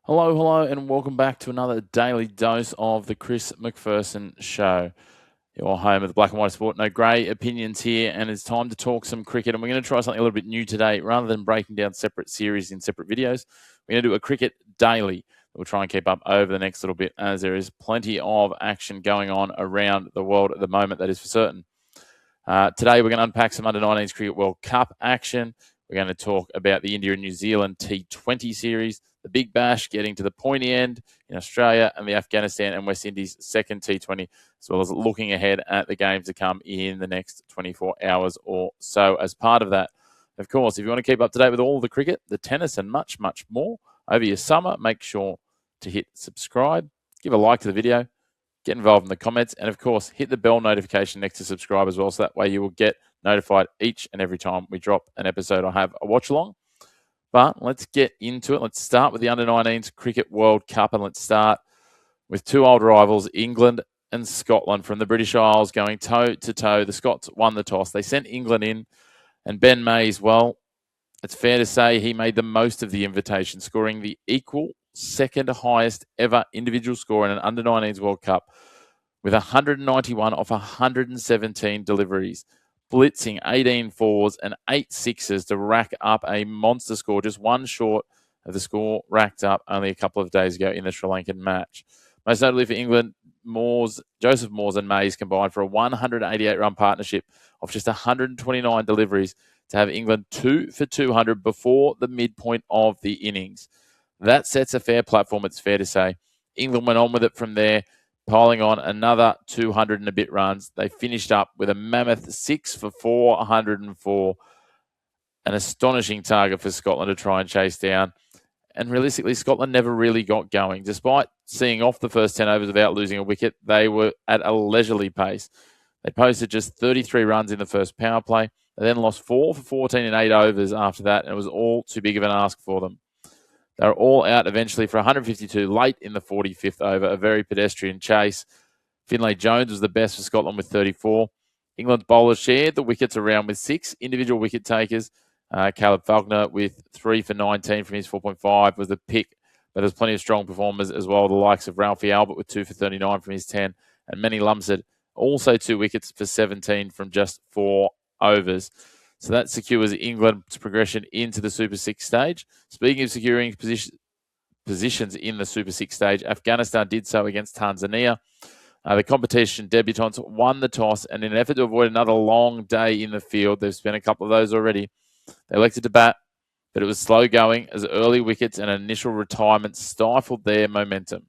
Hello, hello, and welcome back to another daily dose of the Chris McPherson Show. Your home of the black and white sport, no grey opinions here, and it's time to talk some cricket. And we're going to try something a little bit new today. Rather than breaking down separate series in separate videos, we're going to do a cricket daily that we'll try and keep up over the next little bit, as there is plenty of action going on around the world at the moment, that is for certain. Today, we're going to unpack some Under-19s Cricket World Cup action. We're going to talk about the India and New Zealand T20 series, the Big Bash getting to the pointy end in Australia, and the Afghanistan and West Indies second T20, as well as looking ahead at the games to come in the next 24 hours or so. As part of that, of course, if you want to keep up to date with all the cricket, the tennis, and much, much more over your summer, make sure to hit subscribe, give a like to the video, get involved in the comments, and of course, hit the bell notification next to subscribe as well, so that way you will get notified each and every time we drop an episode or have a watch along. But let's get into it. Let's start with the Under-19s Cricket World Cup, and let's start with two old rivals, England and Scotland, from the British Isles, going toe-to-toe. The Scots won the toss. They sent England in, and Ben Mays, well, it's fair to say he made the most of the invitation, scoring the equal second highest ever individual score in an Under-19s World Cup with 191 off 117 deliveries, blitzing 18 fours and 8 sixes to rack up a monster score, just one short of the score racked up only a couple of days ago in the Sri Lankan match. Most notably for England, Joseph Moores and Mays combined for a 188-run partnership of just 129 deliveries to have England 2 for 200 before the midpoint of the innings. That sets a fair platform, it's fair to say. England went on with it from there, piling on another 200 and a bit runs. They finished up with a mammoth 6 for 404, an astonishing target for Scotland to try and chase down. And realistically, Scotland never really got going. Despite seeing off the first 10 overs without losing a wicket, they were at a leisurely pace. They posted just 33 runs in the first power play. They then lost 4 for 14 in 8 overs after that, and it was all too big of an ask for them. They were all out eventually for 152 late in the 45th over, a very pedestrian chase. Finlay Jones was the best for Scotland with 34. England's bowlers shared the wickets around with 6 individual wicket takers. Caleb Falconer with 3 for 19 from his 4.5 was the pick, but there's plenty of strong performers as well. The likes of Ralphie Albert with 2 for 39 from his 10, and Manny Lumsden also 2 wickets for 17 from just 4 overs. So that secures England's progression into the Super 6 stage. Speaking of securing positions in the Super 6 stage, Afghanistan did so against Tanzania. The competition debutants won the toss, and in an effort to avoid another long day in the field, they've spent a couple of those already, they elected to bat, but it was slow going as early wickets and initial retirement stifled their momentum,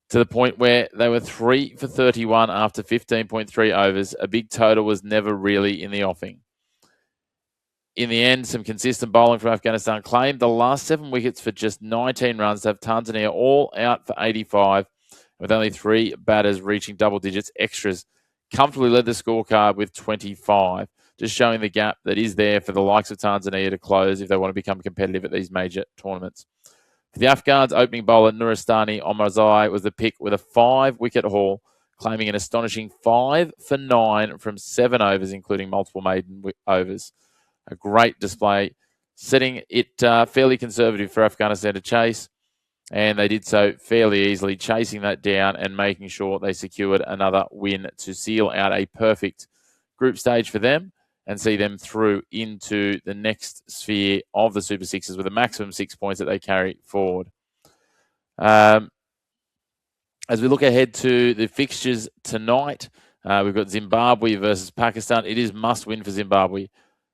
to the point where they were 3 for 31 after 15.3 overs. A big total was never really in the offing. In the end, some consistent bowling from Afghanistan claimed the last 7 wickets for just 19 runs to have Tanzania all out for 85, with only 3 batters reaching double digits. Extras comfortably led the scorecard with 25, just showing the gap that is there for the likes of Tanzania to close if they want to become competitive at these major tournaments. For the Afghans, opening bowler Nuristani Omarzai was the pick with a 5-wicket haul, claiming an astonishing 5 for 9 from 7 overs, including multiple maiden overs. A great display, setting it fairly conservative for Afghanistan to chase, and they did so fairly easily, chasing that down and making sure they secured another win to seal out a perfect group stage for them and see them through into the next sphere of the Super Sixes with a maximum 6 points that they carry forward. As we look ahead to the fixtures tonight, we've got Zimbabwe versus Pakistan. It is must-win for Zimbabwe.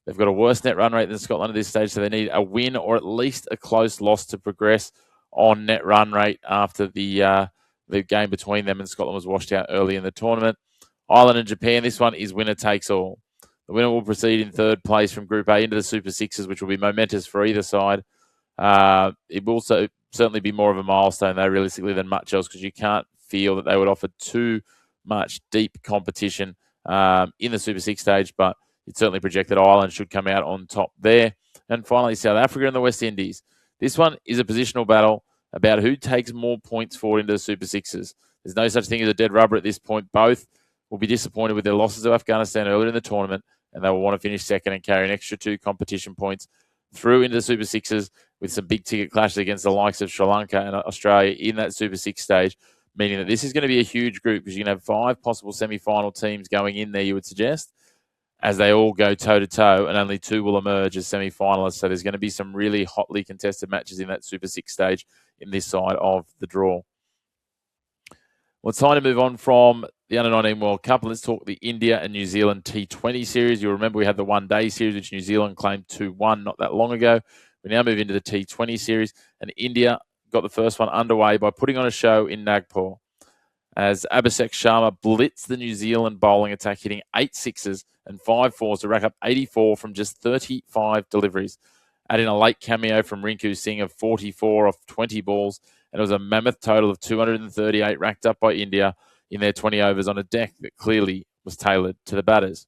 They've got a worse net run rate than Scotland at this stage, so they need a win or at least a close loss to progress on net run rate after the game between them and Scotland was washed out early in the tournament. Ireland and Japan, this one is winner takes all. The winner will proceed in third place from Group A into the Super Sixes, which will be momentous for either side. It will also certainly be more of a milestone, though, realistically, than much else, because you can't feel that they would offer too much deep competition in the Super Six stage, but you'd certainly project that Ireland should come out on top there. And finally, South Africa and the West Indies. This one is a positional battle about who takes more points forward into the Super Sixes. There's no such thing as a dead rubber at this point. Both will be disappointed with their losses to Afghanistan earlier in the tournament, and they will want to finish second and carry an extra 2 competition points through into the Super Sixes with some big ticket clashes against the likes of Sri Lanka and Australia in that Super 6 stage, meaning that this is going to be a huge group because you can have 5 possible semi-final teams going in there, you would suggest, as they all go toe-to-toe, and only 2 will emerge as semi-finalists. So there's going to be some really hotly contested matches in that Super 6 stage in this side of the draw. Well, it's time to move on from the Under-19 World Cup. Let's talk the India and New Zealand T20 series. You'll remember we had the one-day series, which New Zealand claimed 2-1 not that long ago. We now move into the T20 series, and India got the first one underway by putting on a show in Nagpur as Abhishek Sharma blitzed the New Zealand bowling attack, hitting 8 sixes and 5 fours to rack up 84 from just 35 deliveries. Add in a late cameo from Rinku Singh of 44 off 20 balls, and it was a mammoth total of 238 racked up by India in their 20 overs on a deck that clearly was tailored to the batters.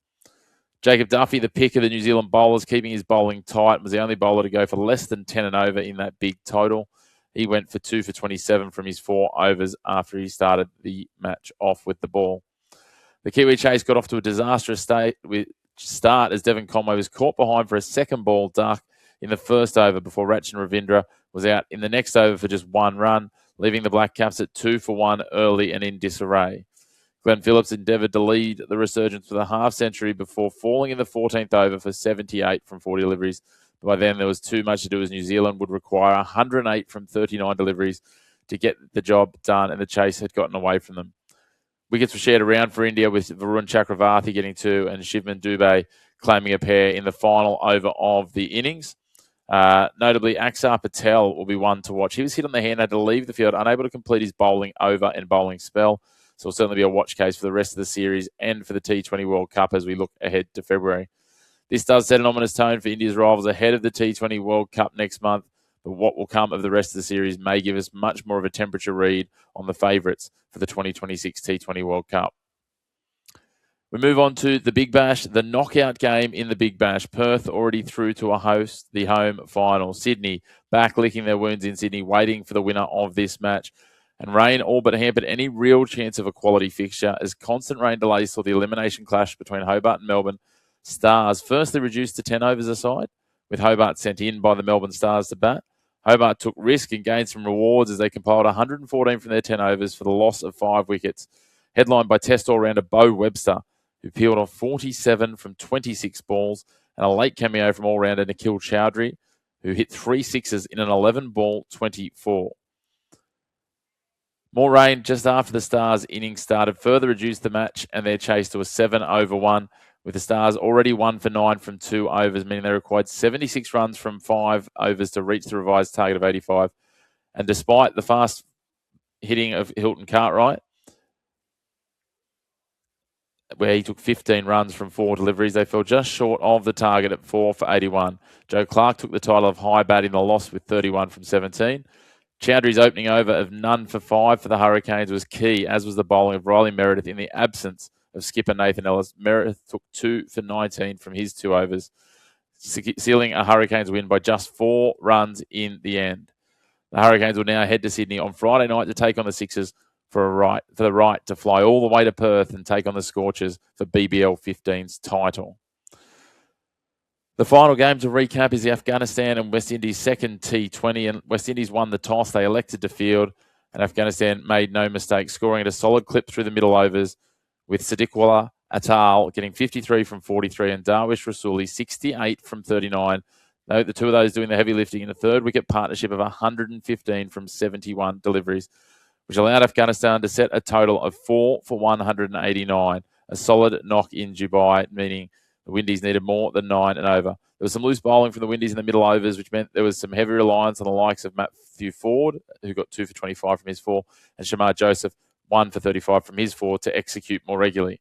Jacob Duffy, the pick of the New Zealand bowlers, keeping his bowling tight, was the only bowler to go for less than 10 and over in that big total. He went for 2 for 27 from his 4 overs after he started the match off with the ball. The Kiwi chase got off to a disastrous start as Devon Conway was caught behind for a second ball duck in the first over before Rachin Ravindra was out in the next over for just 1 run, leaving the Black Caps at 2 for 1 early and in disarray. Glenn Phillips endeavoured to lead the resurgence with a half-century before falling in the 14th over for 78 from 40 deliveries. By then, there was too much to do as New Zealand would require 108 from 39 deliveries to get the job done, and the chase had gotten away from them. Wickets were shared around for India, with Varun Chakravarti getting 2 and Shivman Dubey claiming a pair in the final over of the innings. Notably, Axar Patel will be one to watch. He was hit on the hand, had to leave the field, unable to complete his bowling over and bowling spell. So it'll certainly be a watch case for the rest of the series and for the T20 World Cup as we look ahead to February. This does set an ominous tone for India's rivals ahead of the T20 World Cup next month, but what will come of the rest of the series may give us much more of a temperature read on the favourites for the 2026 T20 World Cup. We move on to the Big Bash, the knockout game in the Big Bash. Perth already through to the home final. Sydney back licking their wounds in Sydney, waiting for the winner of this match. And rain all but hampered any real chance of a quality fixture as constant rain delays saw the elimination clash between Hobart and Melbourne. Stars firstly reduced to 10 overs aside, with Hobart sent in by the Melbourne Stars to bat. Hobart took risk and gained some rewards as they compiled 114 from their 10 overs for the loss of 5 wickets. Headlined by Test all-rounder Bo Webster, who peeled off 47 from 26 balls, and a late cameo from all-rounder Nikhil Chowdhury, who hit 3 sixes in an 11-ball 24. More rain just after the Stars' innings started further reduced the match and their chase to a 7-over-1, with the Stars already 1 for 9 from 2 overs, meaning they required 76 runs from 5 overs to reach the revised target of 85. And despite the fast hitting of Hilton Cartwright, where he took 15 runs from 4 deliveries, they fell just short of the target at 4 for 81. Joe Clark took the title of high bat in the loss with 31 from 17. Chowdhury's opening over of none for 5 for the Hurricanes was key, as was the bowling of Riley Meredith in the absence of skipper Nathan Ellis. Meredith took 2 for 19 from his 2 overs, sealing a Hurricanes win by just 4 runs in the end. The Hurricanes will now head to Sydney on Friday night to take on the Sixers for the right to fly all the way to Perth and take on the Scorchers for BBL 15's title. The final game to recap is the Afghanistan and West Indies second T20, and West Indies won the toss. They elected to field, and Afghanistan made no mistake, scoring at a solid clip through the middle overs, with Sadiqullah Atal getting 53 from 43 and Darwish Rasuli 68 from 39. The 2 of those doing the heavy lifting in a third wicket partnership of 115 from 71 deliveries, which allowed Afghanistan to set a total of 4 for 189, a solid knock in Dubai, meaning the Windies needed more than 9 and over. There was some loose bowling from the Windies in the middle overs, which meant there was some heavy reliance on the likes of Matthew Ford, who got 2 for 25 from his 4, and Shamar Joseph, 1 for 35 from his 4, to execute more regularly.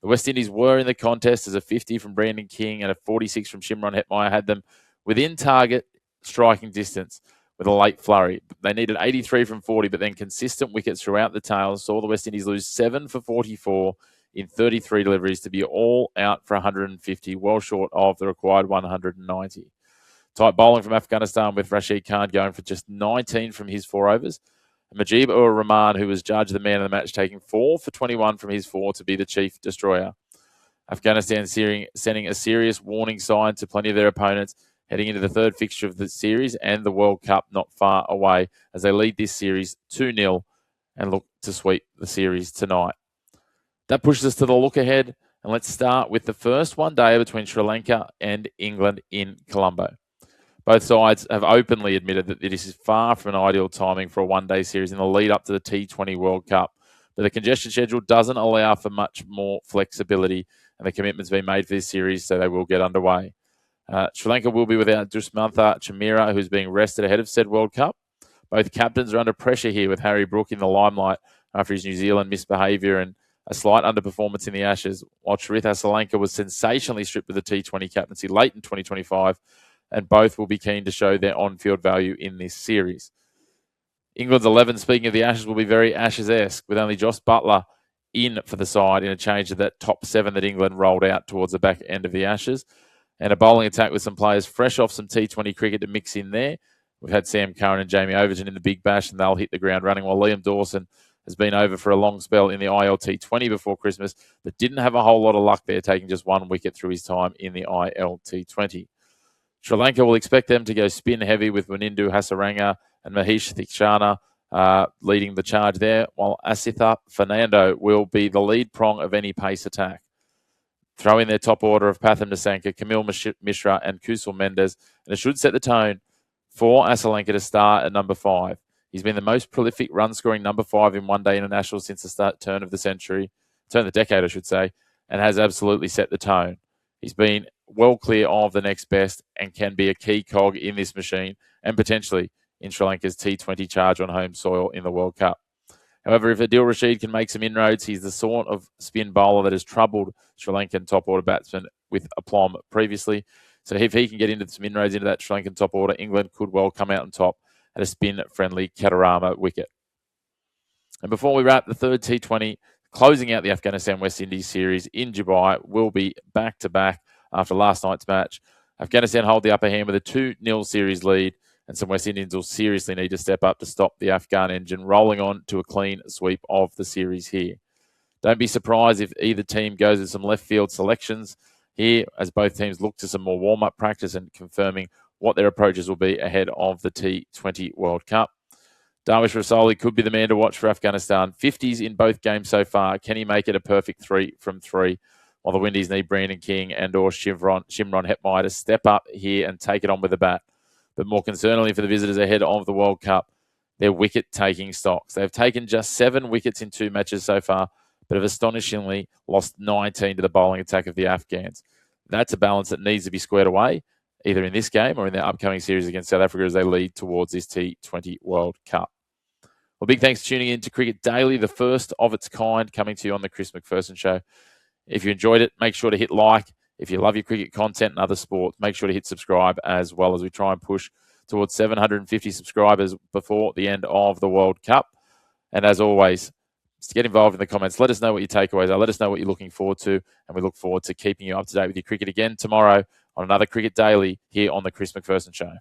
The West Indies were in the contest as a 50 from Brandon King and a 46 from Shimron Hetmeyer had them within target striking distance with a late flurry. They needed 83 from 40, but then consistent wickets throughout the tail saw the West Indies lose 7 for 44 in 33 deliveries to be all out for 150, well short of the required 190. Tight bowling from Afghanistan with Rashid Khan going for just 19 from his 4 overs. And Mujib-ur-Rahman, who was judged the man of the match, taking 4 for 21 from his 4 to be the chief destroyer. Afghanistan sending a serious warning sign to plenty of their opponents heading into the third fixture of the series and the World Cup not far away as they lead this series 2-0 and look to sweep the series tonight. That pushes us to the look ahead, and let's start with the first one-day between Sri Lanka and England in Colombo. Both sides have openly admitted that this is far from an ideal timing for a one-day series in the lead up to the T20 World Cup, but the congestion schedule doesn't allow for much more flexibility, and the commitment's been made for this series, so they will get underway. Sri Lanka will be without Dushmantha Chamira, who's being rested ahead of said World Cup. Both captains are under pressure here, with Harry Brook in the limelight after his New Zealand misbehaviour and a slight underperformance in the Ashes, while Charith Asalanka was sensationally stripped of the T20 captaincy late in 2025, and both will be keen to show their on-field value in this series. England's 11, speaking of the Ashes, will be very Ashes-esque, with only Joss Buttler in for the side in a change to that top 7 that England rolled out towards the back end of the Ashes, and a bowling attack with some players fresh off some T20 cricket to mix in there. We've had Sam Curran and Jamie Overton in the Big Bash, and they'll hit the ground running, while Liam Dawson has been over for a long spell in the ILT20 before Christmas, but didn't have a whole lot of luck there, taking just 1 wicket through his time in the ILT20. Sri Lanka will expect them to go spin heavy with Wanindu Hasaranga and Mahesh Thikshana leading the charge there, while Asitha Fernando will be the lead prong of any pace attack. Throw in their top order of Patham Nissanka, Camille Mishra and Kusal Mendes, and it should set the tone for Asalanka to start at number 5. He's been the most prolific run-scoring number 5 in one-day international since the turn of the decade, I should say, and has absolutely set the tone. He's been well clear of the next best and can be a key cog in this machine and potentially in Sri Lanka's T20 charge on home soil in the World Cup. However, if Adil Rashid can make some inroads, he's the sort of spin bowler that has troubled Sri Lankan top-order batsmen with aplomb previously. So if he can get into some inroads into that Sri Lankan top order, England could well come out on top at a spin-friendly Katarama wicket. And before we wrap, the third T20, closing out the Afghanistan-West Indies series in Dubai, will be back-to-back after last night's match. Afghanistan hold the upper hand with a 2-0 series lead, and some West Indians will seriously need to step up to stop the Afghan engine rolling on to a clean sweep of the series here. Don't be surprised if either team goes with some left-field selections here, as both teams look to some more warm-up practice and confirming what their approaches will be ahead of the T20 World Cup. Darwish Rasoli could be the man to watch for Afghanistan. 50s in both games so far. Can he make it a perfect 3 from 3? While the Windies need Brandon King and or Shimron Hetmeyer to step up here and take it on with the bat. But more concerningly for the visitors ahead of the World Cup, their wicket-taking stocks. They've taken just 7 wickets in 2 matches so far, but have astonishingly lost 19 to the bowling attack of the Afghans. That's a balance that needs to be squared away, either in this game or in their upcoming series against South Africa as they lead towards this T20 World Cup. Well, big thanks for tuning in to Cricket Daily, the first of its kind, coming to you on the Chris McPherson Show. If you enjoyed it, make sure to hit like. If you love your cricket content and other sports, make sure to hit subscribe as well, as we try and push towards 750 subscribers before the end of the World Cup. And as always, just get involved in the comments. Let us know what your takeaways are. Let us know what you're looking forward to. And we look forward to keeping you up to date with your cricket again tomorrow on another Cricket Daily here on the Chris McPherson Show.